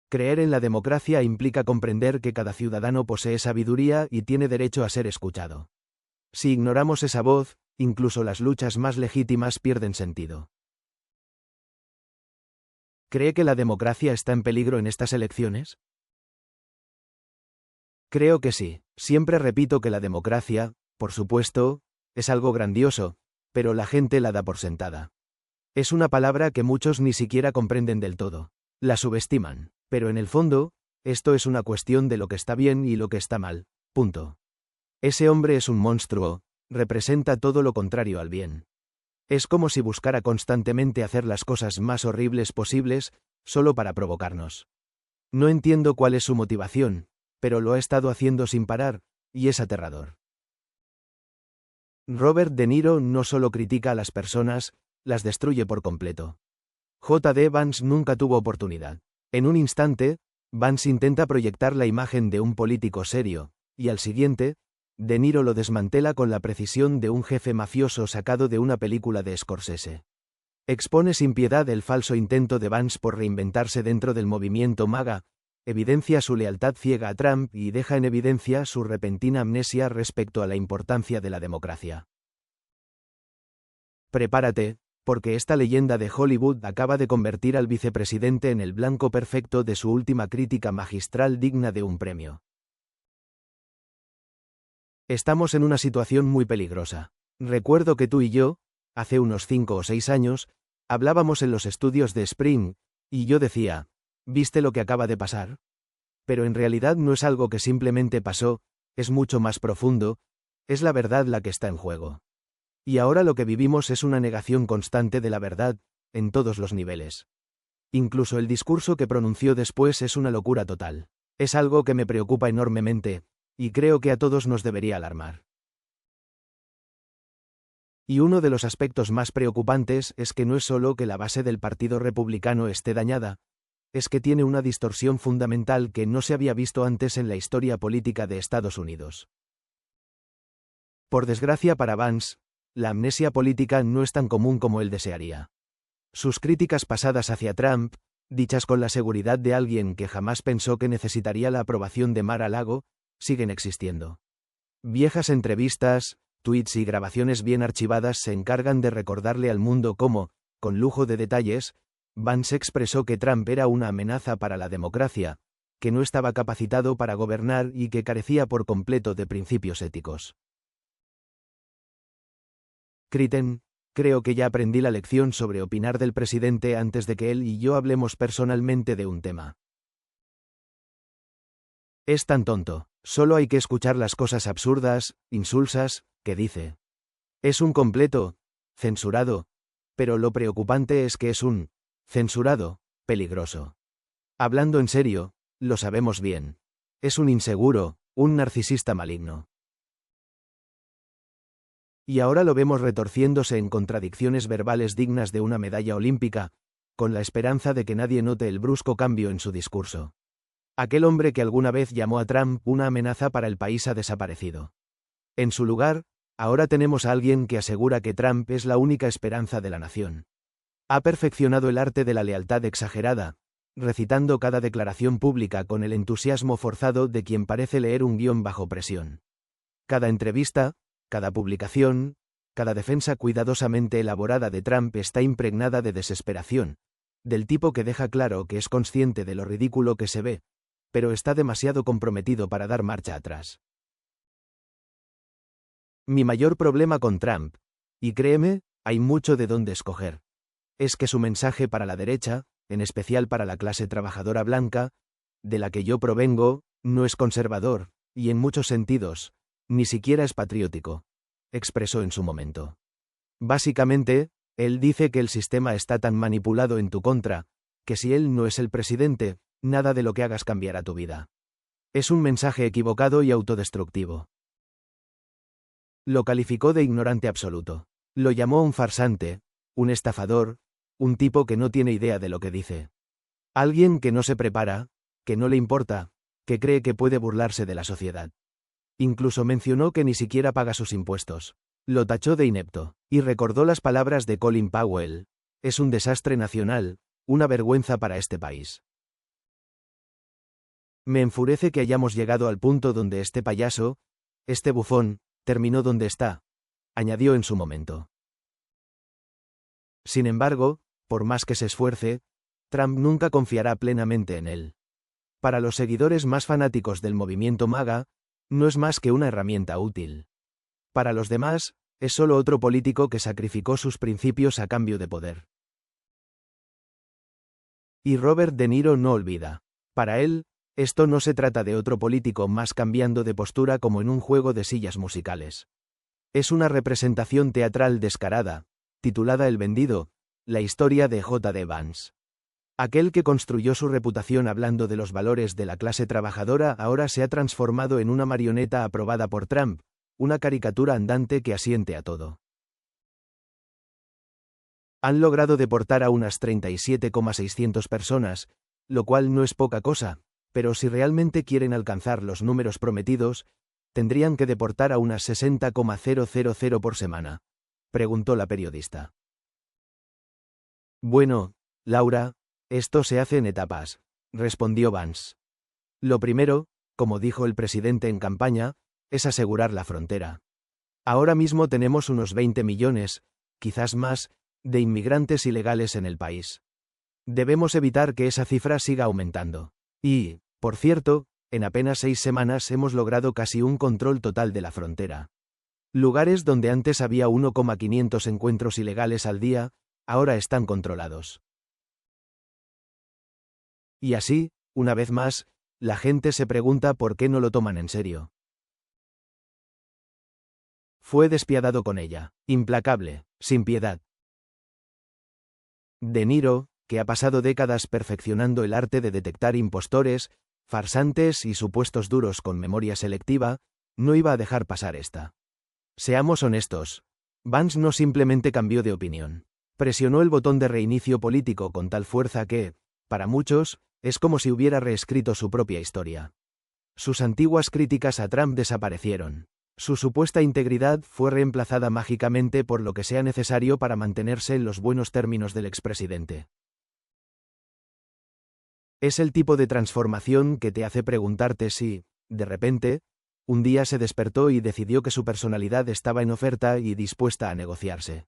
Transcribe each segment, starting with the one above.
Creer en la democracia implica comprender que cada ciudadano posee sabiduría y tiene derecho a ser escuchado. Si ignoramos esa voz, incluso las luchas más legítimas pierden sentido. ¿Cree que la democracia está en peligro en estas elecciones? Creo que sí. Siempre repito que la democracia, por supuesto, es algo grandioso, pero la gente la da por sentada. Es una palabra que muchos ni siquiera comprenden del todo. La subestiman. Pero en el fondo, esto es una cuestión de lo que está bien y lo que está mal. Punto. Ese hombre es un monstruo, representa todo lo contrario al bien. Es como si buscara constantemente hacer las cosas más horribles posibles, solo para provocarnos. No entiendo cuál es su motivación, pero lo ha estado haciendo sin parar, y es aterrador. Robert De Niro no solo critica a las personas, las destruye por completo. J.D. Vance nunca tuvo oportunidad. En un instante, Vance intenta proyectar la imagen de un político serio, y al siguiente, De Niro lo desmantela con la precisión de un jefe mafioso sacado de una película de Scorsese. Expone sin piedad el falso intento de Vance por reinventarse dentro del movimiento MAGA, evidencia su lealtad ciega a Trump y deja en evidencia su repentina amnesia respecto a la importancia de la democracia. Prepárate, porque esta leyenda de Hollywood acaba de convertir al vicepresidente en el blanco perfecto de su última crítica magistral digna de un premio. Estamos en una situación muy peligrosa. Recuerdo que tú y yo, hace unos 5 o 6 años, hablábamos en los estudios de Spring, y yo decía, ¿viste lo que acaba de pasar? Pero en realidad no es algo que simplemente pasó, es mucho más profundo, es la verdad la que está en juego. Y ahora lo que vivimos es una negación constante de la verdad, en todos los niveles. Incluso el discurso que pronunció después es una locura total. Es algo que me preocupa enormemente, y creo que a todos nos debería alarmar. Y uno de los aspectos más preocupantes es que no es solo que la base del Partido Republicano esté dañada, es que tiene una distorsión fundamental que no se había visto antes en la historia política de Estados Unidos. Por desgracia para Vance, la amnesia política no es tan común como él desearía. Sus críticas pasadas hacia Trump, dichas con la seguridad de alguien que jamás pensó que necesitaría la aprobación de Mar-a-Lago, siguen existiendo. Viejas entrevistas, tweets y grabaciones bien archivadas se encargan de recordarle al mundo cómo, con lujo de detalles, Vance expresó que Trump era una amenaza para la democracia, que no estaba capacitado para gobernar y que carecía por completo de principios éticos. Criten, creo que ya aprendí la lección sobre opinar del presidente antes de que él y yo hablemos personalmente de un tema. Es tan tonto, solo hay que escuchar las cosas absurdas, insulsas, que dice. Es un completo censurado, pero lo preocupante es que es un censurado peligroso. Hablando en serio, lo sabemos bien. Es un inseguro, un narcisista maligno. Y ahora lo vemos retorciéndose en contradicciones verbales dignas de una medalla olímpica, con la esperanza de que nadie note el brusco cambio en su discurso. Aquel hombre que alguna vez llamó a Trump una amenaza para el país ha desaparecido. En su lugar, ahora tenemos a alguien que asegura que Trump es la única esperanza de la nación. Ha perfeccionado el arte de la lealtad exagerada, recitando cada declaración pública con el entusiasmo forzado de quien parece leer un guión bajo presión. Cada entrevista, cada publicación, cada defensa cuidadosamente elaborada de Trump está impregnada de desesperación, del tipo que deja claro que es consciente de lo ridículo que se ve, pero está demasiado comprometido para dar marcha atrás. Mi mayor problema con Trump, y créeme, hay mucho de dónde escoger, es que su mensaje para la derecha, en especial para la clase trabajadora blanca, de la que yo provengo, no es conservador, y en muchos sentidos, ni siquiera es patriótico, expresó en su momento. Básicamente, él dice que el sistema está tan manipulado en tu contra, que si él no es el presidente, nada de lo que hagas cambiará tu vida. Es un mensaje equivocado y autodestructivo. Lo calificó de ignorante absoluto. Lo llamó un farsante, un estafador, un tipo que no tiene idea de lo que dice. Alguien que no se prepara, que no le importa, que cree que puede burlarse de la sociedad. Incluso mencionó que ni siquiera paga sus impuestos. Lo tachó de inepto, y recordó las palabras de Colin Powell. Es un desastre nacional, una vergüenza para este país. Me enfurece que hayamos llegado al punto donde este payaso, este bufón, terminó donde está, añadió en su momento. Sin embargo, por más que se esfuerce, Trump nunca confiará plenamente en él. Para los seguidores más fanáticos del movimiento MAGA, no es más que una herramienta útil. Para los demás, es solo otro político que sacrificó sus principios a cambio de poder. Y Robert De Niro no olvida. Para él, esto no se trata de otro político más cambiando de postura como en un juego de sillas musicales. Es una representación teatral descarada, titulada El vendido, la historia de J.D. Vance. Aquel que construyó su reputación hablando de los valores de la clase trabajadora ahora se ha transformado en una marioneta aprobada por Trump, una caricatura andante que asiente a todo. Han logrado deportar a unas 37,600 personas, lo cual no es poca cosa, pero si realmente quieren alcanzar los números prometidos, tendrían que deportar a unas 60,000 por semana, preguntó la periodista. Bueno, Laura, esto se hace en etapas, respondió Vance. Lo primero, como dijo el presidente en campaña, es asegurar la frontera. Ahora mismo tenemos unos 20 millones, quizás más, de inmigrantes ilegales en el país. Debemos evitar que esa cifra siga aumentando. Y, por cierto, en apenas 6 semanas hemos logrado casi un control total de la frontera. Lugares donde antes había 1,500 encuentros ilegales al día, ahora están controlados. Y así, una vez más, la gente se pregunta por qué no lo toman en serio. Fue despiadado con ella, implacable, sin piedad. De Niro, que ha pasado décadas perfeccionando el arte de detectar impostores, farsantes y supuestos duros con memoria selectiva, no iba a dejar pasar esta. Seamos honestos. Vance no simplemente cambió de opinión. Presionó el botón de reinicio político con tal fuerza que, para muchos, es como si hubiera reescrito su propia historia. Sus antiguas críticas a Trump desaparecieron. Su supuesta integridad fue reemplazada mágicamente por lo que sea necesario para mantenerse en los buenos términos del expresidente. Es el tipo de transformación que te hace preguntarte si, de repente, un día se despertó y decidió que su personalidad estaba en oferta y dispuesta a negociarse.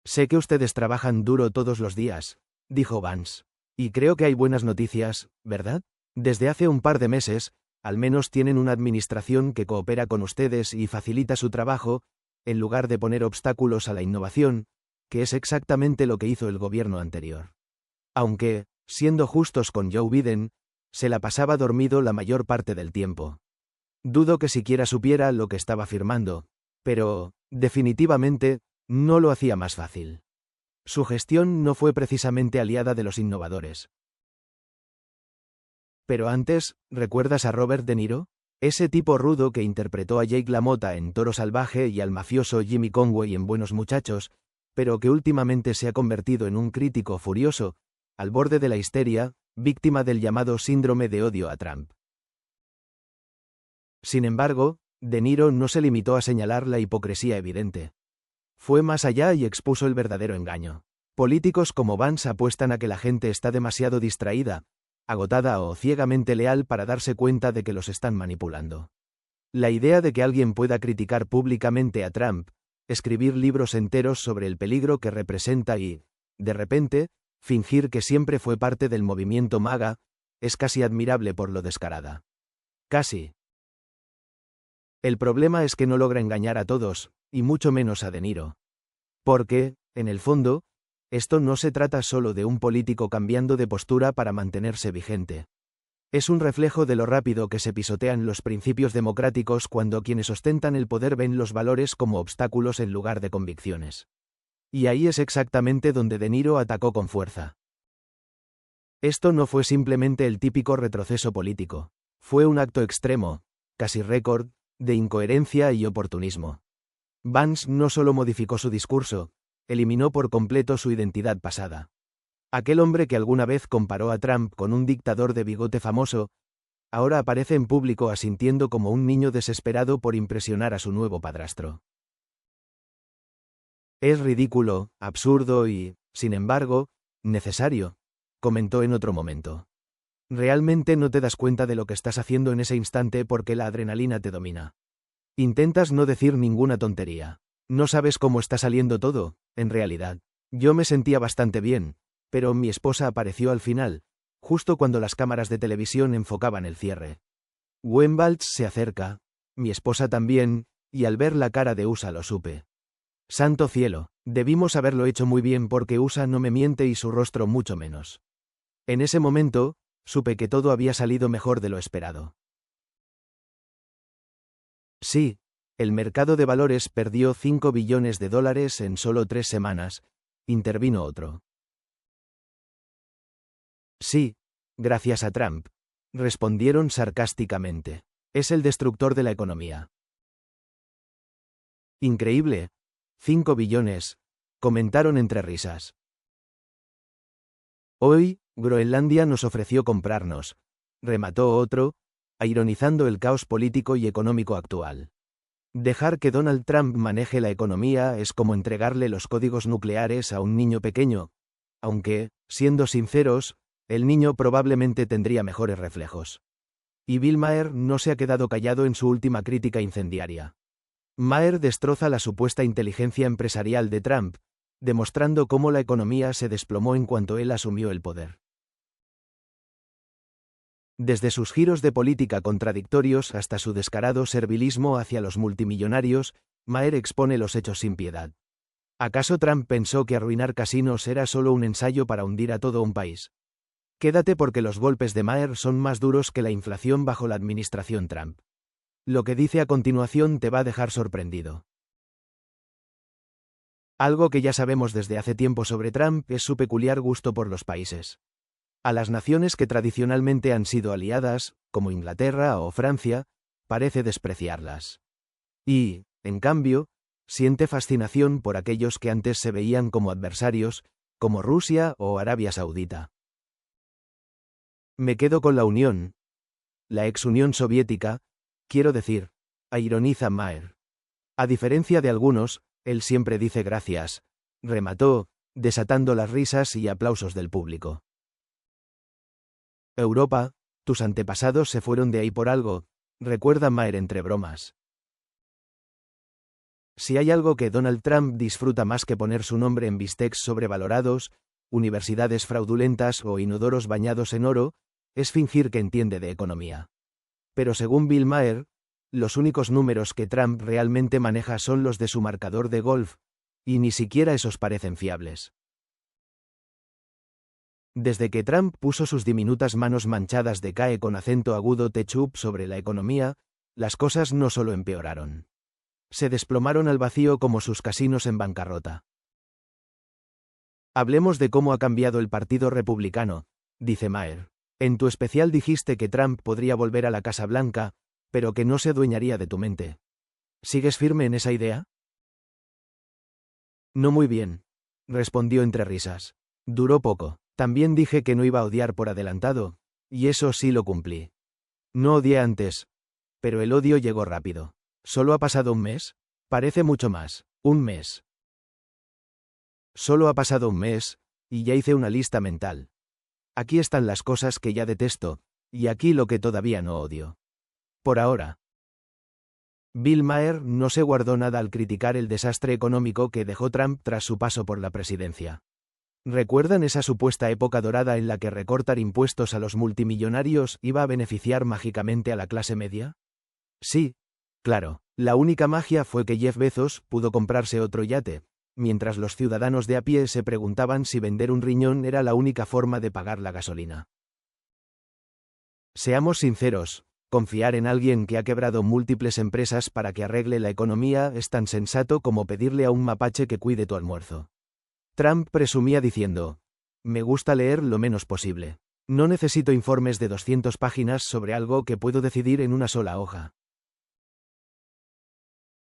Sé que ustedes trabajan duro todos los días, dijo Vance. Y creo que hay buenas noticias, ¿verdad? Desde hace un par de meses, al menos tienen una administración que coopera con ustedes y facilita su trabajo, en lugar de poner obstáculos a la innovación, que es exactamente lo que hizo el gobierno anterior. Aunque, siendo justos con Joe Biden, se la pasaba dormido la mayor parte del tiempo. Dudo que siquiera supiera lo que estaba firmando, pero, definitivamente, no lo hacía más fácil. Su gestión no fue precisamente aliada de los innovadores. Pero antes, ¿recuerdas a Robert De Niro? Ese tipo rudo que interpretó a Jake LaMotta en Toro Salvaje y al mafioso Jimmy Conway en Buenos Muchachos, pero que últimamente se ha convertido en un crítico furioso, al borde de la histeria, víctima del llamado síndrome de odio a Trump. Sin embargo, De Niro no se limitó a señalar la hipocresía evidente. Fue más allá y expuso el verdadero engaño. Políticos como Vance apuestan a que la gente está demasiado distraída, agotada o ciegamente leal para darse cuenta de que los están manipulando. La idea de que alguien pueda criticar públicamente a Trump, escribir libros enteros sobre el peligro que representa y, de repente, fingir que siempre fue parte del movimiento MAGA, es casi admirable por lo descarada. Casi. El problema es que no logra engañar a todos, y mucho menos a De Niro. Porque, en el fondo, esto no se trata solo de un político cambiando de postura para mantenerse vigente. Es un reflejo de lo rápido que se pisotean los principios democráticos cuando quienes ostentan el poder ven los valores como obstáculos en lugar de convicciones. Y ahí es exactamente donde De Niro atacó con fuerza. Esto no fue simplemente el típico retroceso político. Fue un acto extremo, casi récord, de incoherencia y oportunismo. Vance no solo modificó su discurso, eliminó por completo su identidad pasada. Aquel hombre que alguna vez comparó a Trump con un dictador de bigote famoso, ahora aparece en público asintiendo como un niño desesperado por impresionar a su nuevo padrastro. Es ridículo, absurdo y, sin embargo, necesario, comentó en otro momento. Realmente no te das cuenta de lo que estás haciendo en ese instante porque la adrenalina te domina. Intentas no decir ninguna tontería. No sabes cómo está saliendo todo, en realidad. Yo me sentía bastante bien, pero mi esposa apareció al final, justo cuando las cámaras de televisión enfocaban el cierre. Wembalch se acerca, mi esposa también, y al ver la cara de USA lo supe. Santo cielo, debimos haberlo hecho muy bien porque USA no me miente y su rostro mucho menos. En ese momento, supe que todo había salido mejor de lo esperado. Sí, el mercado de valores perdió $5 billones en solo 3 semanas, intervino otro. Sí, gracias a Trump, respondieron sarcásticamente. Es el destructor de la economía. Increíble. 5 billones, comentaron entre risas. Hoy, Groenlandia nos ofreció comprarnos, remató otro, ironizando el caos político y económico actual. Dejar que Donald Trump maneje la economía es como entregarle los códigos nucleares a un niño pequeño, aunque, siendo sinceros, el niño probablemente tendría mejores reflejos. Y Bill Maher no se ha quedado callado en su última crítica incendiaria. Maher destroza la supuesta inteligencia empresarial de Trump, demostrando cómo la economía se desplomó en cuanto él asumió el poder. Desde sus giros de política contradictorios hasta su descarado servilismo hacia los multimillonarios, Maher expone los hechos sin piedad. ¿Acaso Trump pensó que arruinar casinos era solo un ensayo para hundir a todo un país? Quédate porque los golpes de Maher son más duros que la inflación bajo la administración Trump. Lo que dice a continuación te va a dejar sorprendido. Algo que ya sabemos desde hace tiempo sobre Trump es su peculiar gusto por los países. A las naciones que tradicionalmente han sido aliadas, como Inglaterra o Francia, parece despreciarlas. Y, en cambio, siente fascinación por aquellos que antes se veían como adversarios, como Rusia o Arabia Saudita. Me quedo con la Unión, la ex Unión Soviética, quiero decir, ironiza Maher. A diferencia de algunos, él siempre dice gracias, remató, desatando las risas y aplausos del público. Europa, tus antepasados se fueron de ahí por algo, recuerda Maher entre bromas. Si hay algo que Donald Trump disfruta más que poner su nombre en bistecs sobrevalorados, universidades fraudulentas o inodoros bañados en oro, es fingir que entiende de economía. Pero según Bill Maher, los únicos números que Trump realmente maneja son los de su marcador de golf, y ni siquiera esos parecen fiables. Desde que Trump puso sus diminutas manos manchadas de cae con acento agudo ketchup sobre la economía, las cosas no solo empeoraron. Se desplomaron al vacío como sus casinos en bancarrota. Hablemos de cómo ha cambiado el Partido Republicano, dice Maher. En tu especial dijiste que Trump podría volver a la Casa Blanca, pero que no se adueñaría de tu mente. ¿Sigues firme en esa idea? No muy bien, respondió entre risas. Duró poco. También dije que no iba a odiar por adelantado, y eso sí lo cumplí. No odié antes, pero el odio llegó rápido. ¿Solo ha pasado un mes? Parece mucho más. Un mes. Solo ha pasado un mes, y ya hice una lista mental. Aquí están las cosas que ya detesto, y aquí lo que todavía no odio. Por ahora. Bill Maher no se guardó nada al criticar el desastre económico que dejó Trump tras su paso por la presidencia. ¿Recuerdan esa supuesta época dorada en la que recortar impuestos a los multimillonarios iba a beneficiar mágicamente a la clase media? Sí, claro, la única magia fue que Jeff Bezos pudo comprarse otro yate, mientras los ciudadanos de a pie se preguntaban si vender un riñón era la única forma de pagar la gasolina. Seamos sinceros, confiar en alguien que ha quebrado múltiples empresas para que arregle la economía es tan sensato como pedirle a un mapache que cuide tu almuerzo. Trump presumía diciendo, me gusta leer lo menos posible. No necesito informes de 200 páginas sobre algo que puedo decidir en una sola hoja.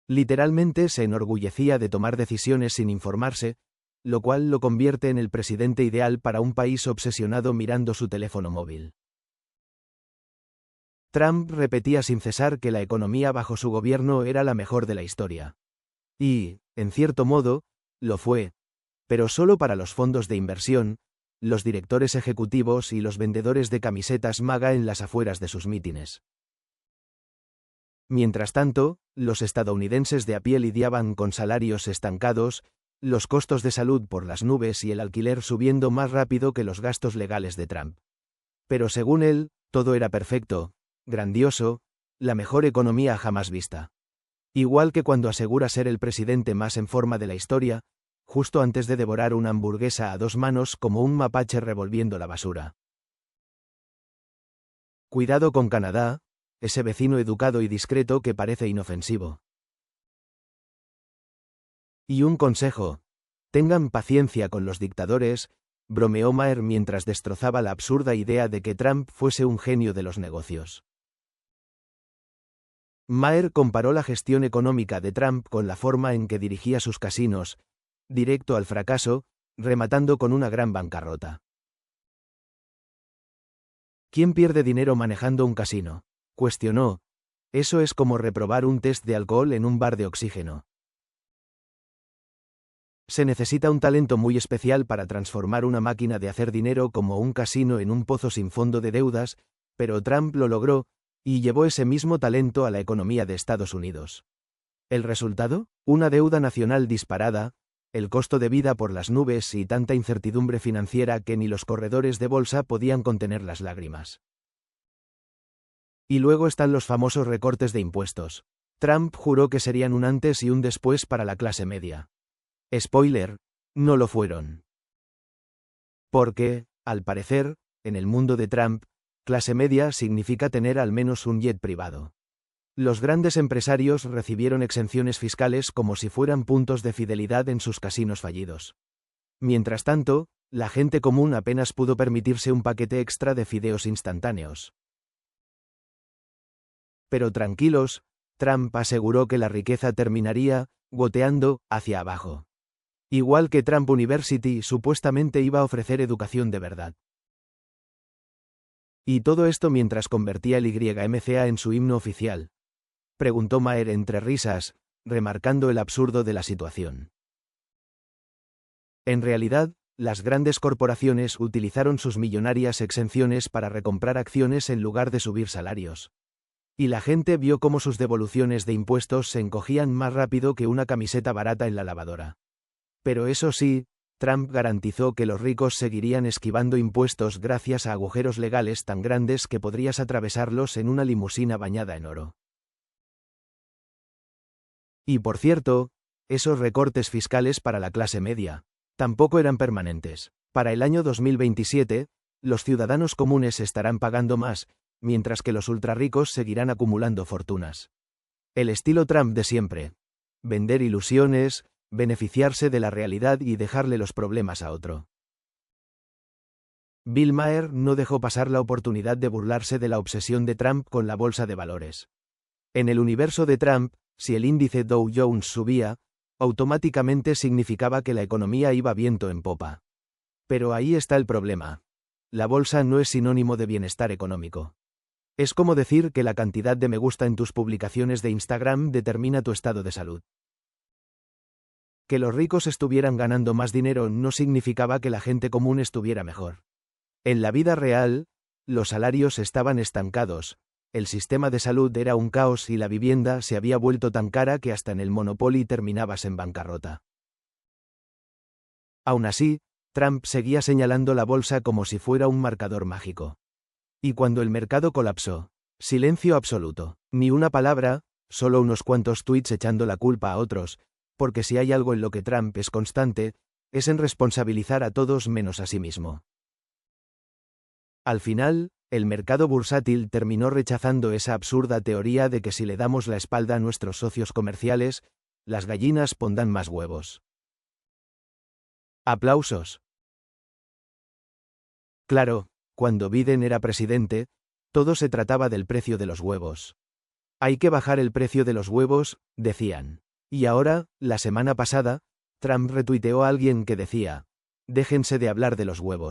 Literalmente se enorgullecía de tomar decisiones sin informarse, lo cual lo convierte en el presidente ideal para un país obsesionado mirando su teléfono móvil. Trump repetía sin cesar que la economía bajo su gobierno era la mejor de la historia. Y, en cierto modo, lo fue, pero solo para los fondos de inversión, los directores ejecutivos y los vendedores de camisetas MAGA en las afueras de sus mítines. Mientras tanto, los estadounidenses de a pie lidiaban con salarios estancados, los costos de salud por las nubes y el alquiler subiendo más rápido que los gastos legales de Trump. Pero según él, todo era perfecto, grandioso, la mejor economía jamás vista. Igual que cuando asegura ser el presidente más en forma de la historia, justo antes de devorar una hamburguesa a 2 manos como un mapache revolviendo la basura. Cuidado con Canadá, ese vecino educado y discreto que parece inofensivo. Y un consejo: tengan paciencia con los dictadores, bromeó Maher mientras destrozaba la absurda idea de que Trump fuese un genio de los negocios. Maher comparó la gestión económica de Trump con la forma en que dirigía sus casinos, directo al fracaso, rematando con una gran bancarrota. ¿Quién pierde dinero manejando un casino?, cuestionó. Eso es como reprobar un test de alcohol en un bar de oxígeno. Se necesita un talento muy especial para transformar una máquina de hacer dinero como un casino en un pozo sin fondo de deudas, pero Trump lo logró, y llevó ese mismo talento a la economía de Estados Unidos. ¿El resultado? Una deuda nacional disparada, el costo de vida por las nubes y tanta incertidumbre financiera que ni los corredores de bolsa podían contener las lágrimas. Y luego están los famosos recortes de impuestos. Trump juró que serían un antes y un después para la clase media. Spoiler, no lo fueron. Porque, al parecer, en el mundo de Trump, clase media significa tener al menos un jet privado. Los grandes empresarios recibieron exenciones fiscales como si fueran puntos de fidelidad en sus casinos fallidos. Mientras tanto, la gente común apenas pudo permitirse un paquete extra de fideos instantáneos. Pero tranquilos, Trump aseguró que la riqueza terminaría goteando hacia abajo. Igual que Trump University supuestamente iba a ofrecer educación de verdad. Y todo esto mientras convertía el YMCA en su himno oficial, preguntó Maher entre risas, remarcando el absurdo de la situación. En realidad, las grandes corporaciones utilizaron sus millonarias exenciones para recomprar acciones en lugar de subir salarios. Y la gente vio cómo sus devoluciones de impuestos se encogían más rápido que una camiseta barata en la lavadora. Pero eso sí, Trump garantizó que los ricos seguirían esquivando impuestos gracias a agujeros legales tan grandes que podrías atravesarlos en una limusina bañada en oro. Y por cierto, esos recortes fiscales para la clase media tampoco eran permanentes. Para el año 2027, los ciudadanos comunes estarán pagando más, mientras que los ultrarricos seguirán acumulando fortunas. El estilo Trump de siempre. Vender ilusiones, beneficiarse de la realidad y dejarle los problemas a otro. Bill Maher no dejó pasar la oportunidad de burlarse de la obsesión de Trump con la bolsa de valores. En el universo de Trump, si el índice Dow Jones subía, automáticamente significaba que la economía iba viento en popa. Pero ahí está el problema. La bolsa no es sinónimo de bienestar económico. Es como decir que la cantidad de me gusta en tus publicaciones de Instagram determina tu estado de salud. Que los ricos estuvieran ganando más dinero no significaba que la gente común estuviera mejor. En la vida real, los salarios estaban estancados, el sistema de salud era un caos y la vivienda se había vuelto tan cara que hasta en el Monopoly terminabas en bancarrota. Aún así, Trump seguía señalando la bolsa como si fuera un marcador mágico. Y cuando el mercado colapsó, silencio absoluto, ni una palabra, solo unos cuantos tweets echando la culpa a otros, porque si hay algo en lo que Trump es constante, es en responsabilizar a todos menos a sí mismo. Al final, el mercado bursátil terminó rechazando esa absurda teoría de que si le damos la espalda a nuestros socios comerciales, las gallinas pondrán más huevos. Aplausos. Claro, cuando Biden era presidente, todo se trataba del precio de los huevos. Hay que bajar el precio de los huevos, decían. Y ahora, la semana pasada, Trump retuiteó a alguien que decía: déjense de hablar de los huevos.